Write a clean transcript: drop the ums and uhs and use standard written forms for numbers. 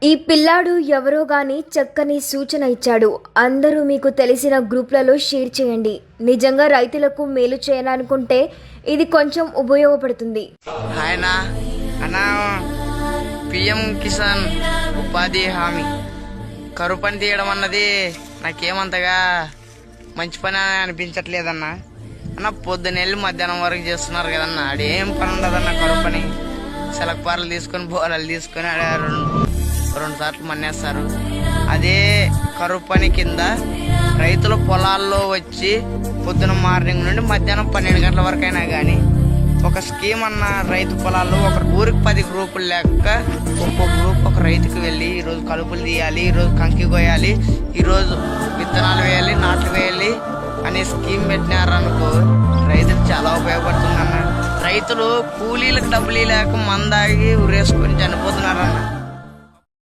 ఈ పిల్లాడు ఎవరో గాని చక్కని సూచన ఇచ్చాడు. అందరూ మీకు తెలిసిన గ్రూప్లలో షేర్ చేయండి. నిజంగా రైతులకు మేలు చేయాలనుకుంటే ఇది కొంచెం ఉపయోగపడుతుంది. ఆయన అన్నా పిఎం కిసాన్ ఉపాధి హామీ కరువు పని తీయడం అన్నది నాకేమంతగా మంచి పని అని అనిపించట్లేదన్నా. అన్న పొద్దునెళ్ళి మధ్యాహ్నం వరకు చేస్తున్నారు కదన్నా, ఆడేం పని ఉండదన్న కరువు పని. సెలక్పార్లు తీసుకొని బోరాలు తీసుకొని రెండు సార్లు మన్నేస్తారు. అదే కరువు పని కింద రైతుల పొలాల్లో వచ్చి పొద్దున మార్నింగ్ నుండి మధ్యాహ్నం 12 గంటల వరకు అయినా కానీ ఒక స్కీమ్ అన్న రైతు పొలాల్లో ఒక ఊరికి 10 గ్రూపులు లెక్క ఒక్కో గ్రూప్ ఒక రైతుకి వెళ్ళి ఈరోజు కలుపులు తీయాలి, ఈరోజు కంకి కోయాలి, ఈరోజు విత్తనాలు వేయాలి, నాట్లు వేయాలి అనే స్కీమ్ పెట్టినారనుకో రైతులకు చాలా ఉపయోగపడుతుందన్న. రైతులు కూలీలకు డబ్బులు లేక మందాగి ఉరేసుకొని చనిపోతున్నారన్న.